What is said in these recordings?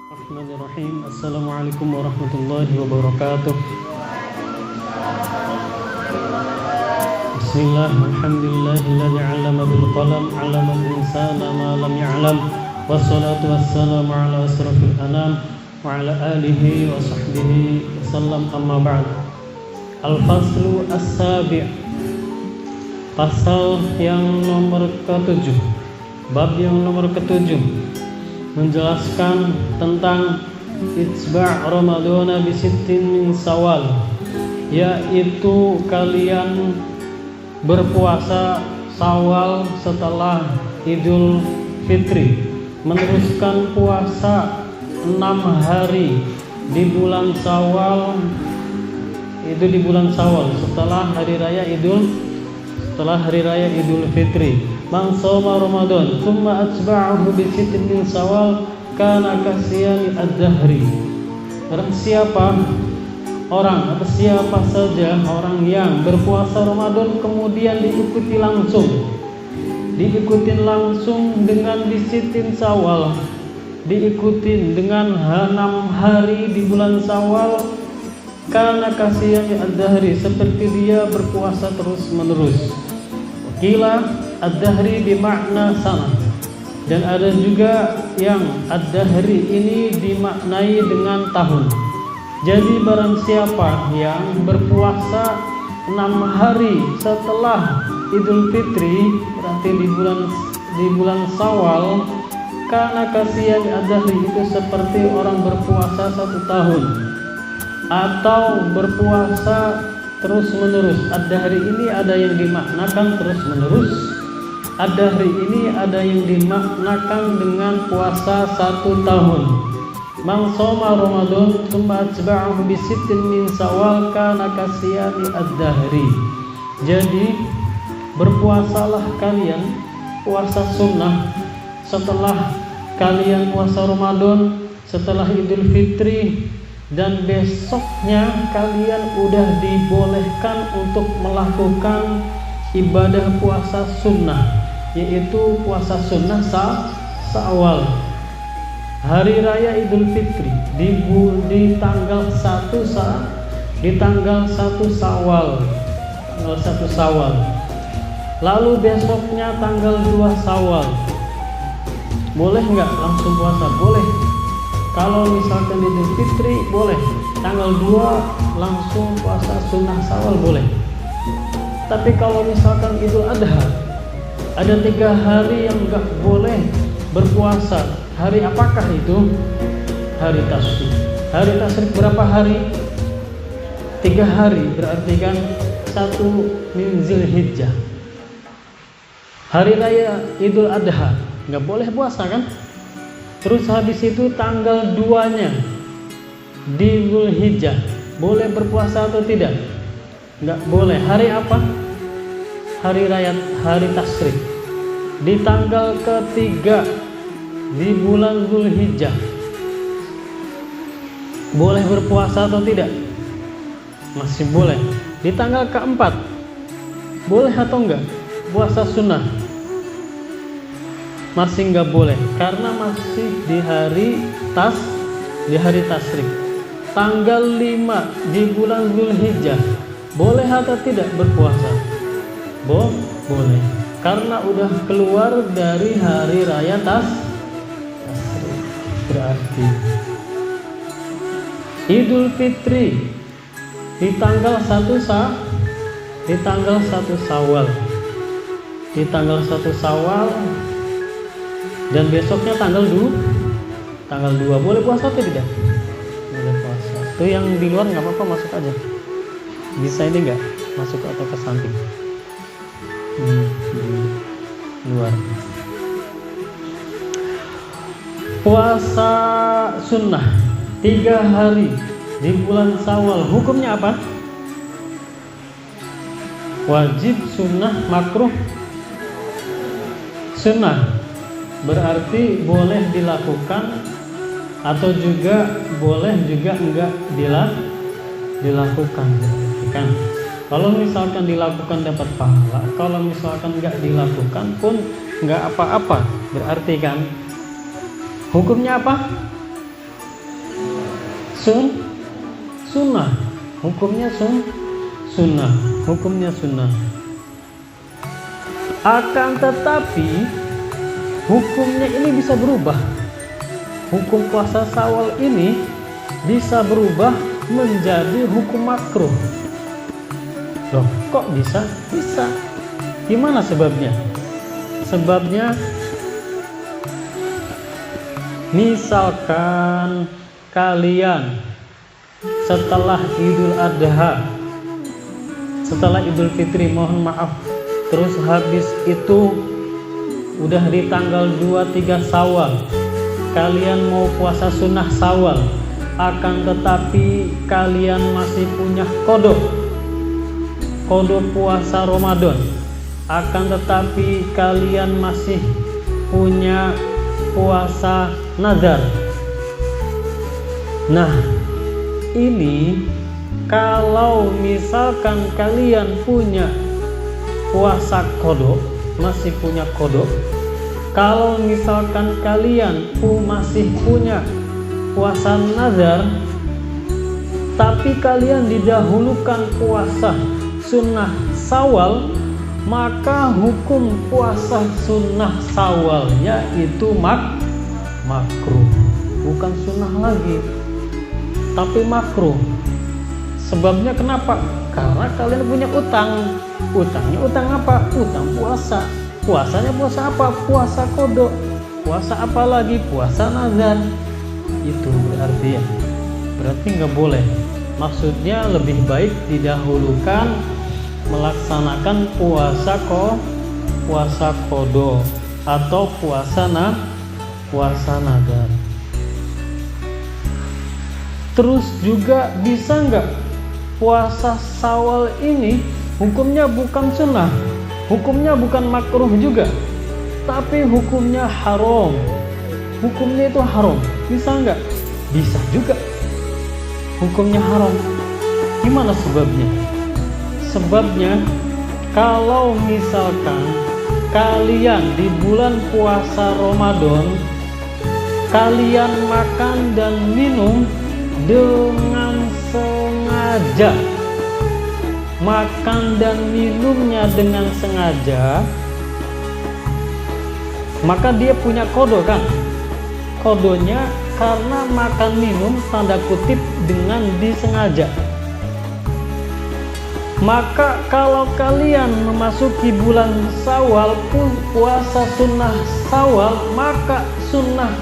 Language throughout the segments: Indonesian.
Bismillahirrahmanirrahim. Assalamualaikum warahmatullahi wabarakatuh. Bismillah, alhamdulillahilladzi 'allama bil qalam 'allama al-insana ma lam ya'lam. Wassalatu wassalamu ala asrofil anam wa ala alihi wa sahbihi wasallam, amma ba'd. Al-faslu as-sabi', pasal yang nomor ke-7, bab yang nomor ke-7, menjelaskan tentang itsba' Ramadhana bi sittin min Syawal, yaitu kalian berpuasa Syawal setelah Idul Fitri, meneruskan puasa 6 hari di bulan Syawal, itu di bulan Syawal setelah hari raya Idul Fitri. Man shoma Ramadan thumma atba'ahu bi sittin min Syawal kana kasiyami ad-dahri. Barang siapa orang atau siapa saja orang yang berpuasa Ramadan kemudian diikutin langsung dengan bi sittin Syawal, diikutin dengan 6 hari di bulan Syawal, kana kasiyami ad-dahri, seperti dia berpuasa terus menerus. Kila ad-dahri bimakna sana, dan ada juga yang ad-dahri ini dimaknai dengan tahun. Jadi barang siapa yang berpuasa 6 hari setelah Idul Fitri, berarti di bulan Syawal, karena kasihan ad-dahri, itu seperti orang berpuasa 1 tahun atau berpuasa terus menerus. Ad-dahri ini ada yang dimaknakan terus menerus. Ad-dahri ini ada yang dimaknakan dengan puasa 1 tahun. Man shoma Ramadan tsumma atba'ahu bi sittin min Syawal kana kasiyami ad-dahri. Jadi berpuasalah kalian puasa sunnah setelah kalian puasa Ramadan, setelah Idul Fitri, dan besoknya kalian udah dibolehkan untuk melakukan ibadah puasa sunnah, yaitu puasa sunnah Syawal. Hari raya Idul Fitri di tanggal 1 Syawal, tanggal 1 Syawal. Lalu besoknya tanggal 2 Syawal. Boleh nggak langsung puasa? Boleh. Kalau misalkan Idul Fitri boleh, tanggal 2 langsung puasa sunnah Syawal boleh. Tapi kalau misalkan Idul Adha, ada 3 hari yang nggak boleh berpuasa. Hari apakah itu? Hari Tasyrik. Hari Tasyrik berapa hari? 3 hari, berarti kan 1 min Zulhijjah. Hari raya Idul Adha nggak boleh puasa kan? Terus habis itu tanggal 2-nya di Zulhijjah, boleh berpuasa atau tidak? Enggak boleh. Hari apa? Hari raya, hari Tasyrik. Di tanggal ketiga di bulan Zulhijjah, boleh berpuasa atau tidak? Masih boleh. Di tanggal keempat, boleh atau enggak puasa sunnah? Masih nggak boleh, karena masih di hari Tasyrik. Tanggal 5 di bulan Zulhijjah, boleh atau tidak berpuasa? Boleh, karena udah keluar dari hari raya Tasyrik. Berarti Idul Fitri di tanggal 1 Syawal, di tanggal 1 Syawal, dan besoknya tanggal 2 boleh puasa atau tidak? Boleh puasa. Itu yang di luar nggak apa-apa, masuk aja. Bisa ini nggak masuk atau ke samping? Di luar. Puasa sunnah 3 hari di bulan Syawal, hukumnya apa? Wajib, sunnah, makruh? Sunnah berarti boleh dilakukan atau juga boleh juga enggak dilakukan kan? Kalau misalkan dilakukan dapat pahala, kalau misalkan enggak dilakukan pun enggak apa-apa. Berarti kan hukumnya apa? sunnah, hukumnya sunnah, hukumnya sunnah. Akan tetapi hukumnya ini bisa berubah. Hukum puasa Syawal ini bisa berubah menjadi hukum makruh. Loh, kok bisa? Bisa. Gimana sebabnya? Sebabnya misalkan kalian setelah Idul Adha, setelah Idul Fitri, mohon maaf, terus habis itu udah di tanggal 23 Syawal, kalian mau puasa sunnah Syawal, akan tetapi kalian masih punya kodok puasa Ramadan, akan tetapi kalian masih punya puasa nazar. Nah, ini kalau misalkan kalian punya puasa kodok, masih punya kodok, kalau misalkan kalian masih punya puasa nazar, tapi kalian didahulukan puasa sunnah Syawal, maka hukum puasa sunnah Syawalnya itu makruh, bukan sunnah lagi, tapi makruh. Sebabnya kenapa? Karena kalian punya utang. Utangnya utang apa? Utang puasa. Puasanya puasa apa? Puasa kodok. Puasa apa lagi? Puasa nazar. Itu berarti ya, berarti nggak boleh. Maksudnya lebih baik didahulukan melaksanakan puasa kodok atau puasa nazar. Terus juga bisa nggak puasa Syawal ini hukumnya bukan sunnah, hukumnya bukan makruh juga, tapi hukumnya haram. Hukumnya itu haram. Bisa nggak? Bisa juga. Hukumnya haram. Gimana sebabnya? Sebabnya kalau misalkan kalian di bulan puasa Ramadan kalian makan dan minum dengan sengaja, makan dan minumnya dengan sengaja, maka dia punya kodo kan? Kodonya karena makan minum tanda kutip dengan disengaja. Maka kalau kalian memasuki bulan Syawal pun puasa sunnah Syawal, maka sunnah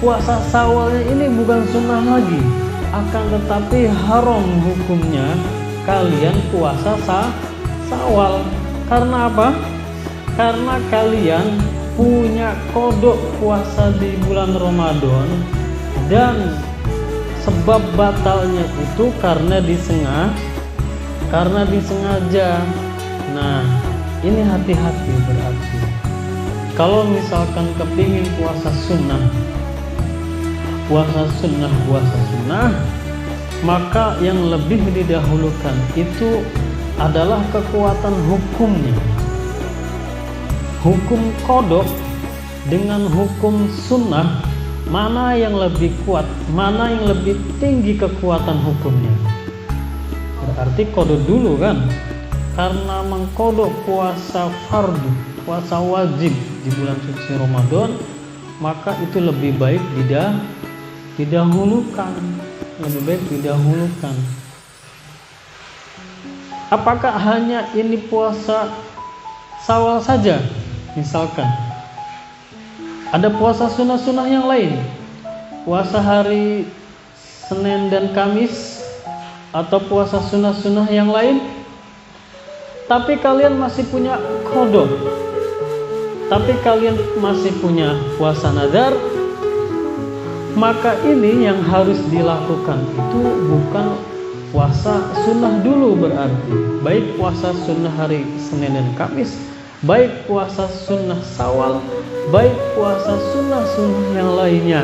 puasa Syawalnya ini bukan sunnah lagi, akan tetapi haram hukumnya kalian puasa Syawal. Karena apa? Karena kalian punya kodok puasa di bulan Ramadan, dan sebab batalnya itu karena disengaja. Nah, ini hati-hati berarti. Kalau misalkan kepingin puasa sunnah, maka yang lebih didahulukan itu adalah kekuatan hukumnya. Hukum kodok dengan hukum sunnah, mana yang lebih kuat, mana yang lebih tinggi kekuatan hukumnya? Berarti kodok dulu kan, karena mengkodok puasa fardu, puasa wajib di bulan suci Ramadan, maka itu lebih baik didahulukan. Apakah hanya ini puasa Syawal saja? Misalkan ada puasa sunnah-sunnah yang lain, puasa hari Senin dan Kamis, atau puasa sunnah-sunnah yang lain, tapi kalian masih punya kodok, tapi kalian masih punya puasa nazar, maka ini yang harus dilakukan itu bukan puasa sunnah dulu, berarti baik puasa sunnah hari Senin dan Kamis, baik puasa sunnah Syawal, baik puasa sunnah-sunnah yang lainnya.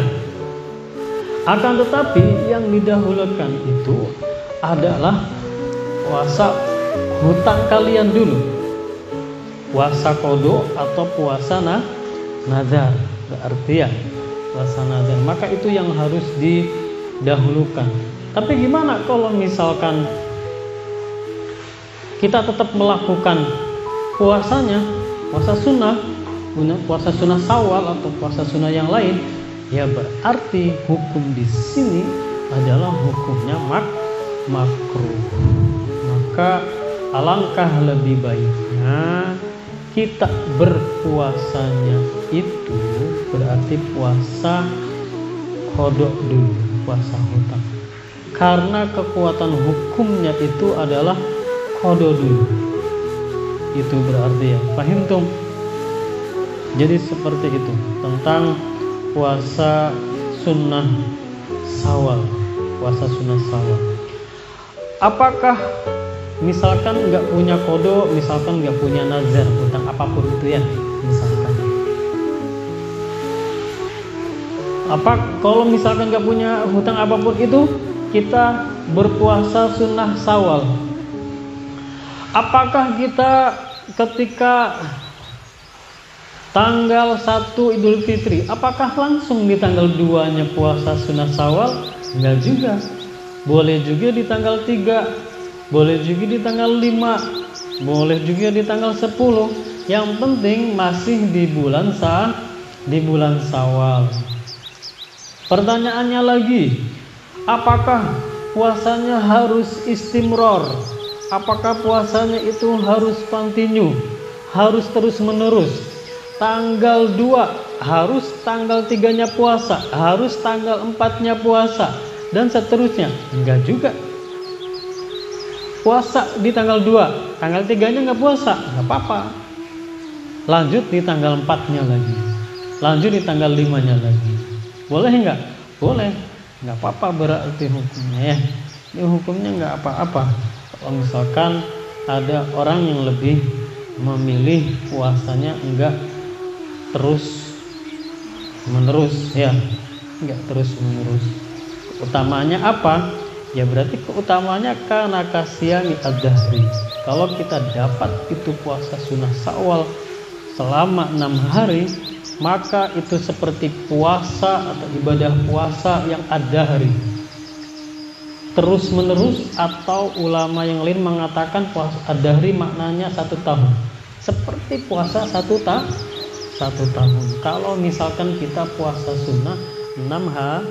Akan tetapi yang didahulukan itu adalah puasa hutang kalian dulu, puasa kodok atau puasa nazar, berarti ya puasa nazar, maka itu yang harus didahulukan. Tapi gimana kalau misalkan kita tetap melakukan puasanya, puasa sunnah Syawal atau puasa sunnah yang lain, ya berarti hukum di sini adalah hukumnya makruh. Maka alangkah lebih baiknya kita berpuasanya itu berarti puasa qada dulu, puasa hutang. Karena kekuatan hukumnya itu adalah qada dulu. Itu berarti ya, paham tum? Jadi seperti itu tentang puasa sunnah Syawal, puasa sunnah Syawal. Apakah misalkan nggak punya qada, misalkan nggak punya nazar, hutang apapun itu ya, misalkan. Kalau misalkan nggak punya hutang apapun itu, kita berpuasa sunnah Syawal. Apakah kita ketika tanggal 1 Idul Fitri, apakah langsung di tanggal 2-nya puasa sunnah Syawal? Enggak juga. Boleh juga di tanggal 3, boleh juga di tanggal 5, boleh juga di tanggal 10. Yang penting masih di bulan Syawal. Pertanyaannya lagi, apakah puasanya harus istimror? Apakah puasanya itu harus continue, harus terus menerus? Tanggal 2 harus tanggal 3-nya puasa, harus tanggal 4-nya puasa, dan seterusnya? Enggak juga. Puasa di tanggal 2, tanggal 3-nya enggak puasa, enggak apa-apa. Lanjut di tanggal 4-nya lagi, lanjut di tanggal 5-nya lagi. Boleh enggak? Boleh. Enggak apa-apa berarti hukumnya ya. Ini hukumnya enggak apa-apa. Kalau misalkan ada orang yang lebih memilih puasanya enggak terus menerus ya, enggak terus menerus. Utamanya apa? Ya berarti keutamanya karena kasiyami ad-dahri. Kalau kita dapat itu puasa sunnah Syawal selama 6 hari, maka itu seperti puasa atau ibadah puasa yang ad-dahri, terus menerus, atau ulama yang lain mengatakan puasa ad-dahri maknanya 1 tahun, seperti puasa 1 tahun. Kalau misalkan kita puasa sunnah 6 hari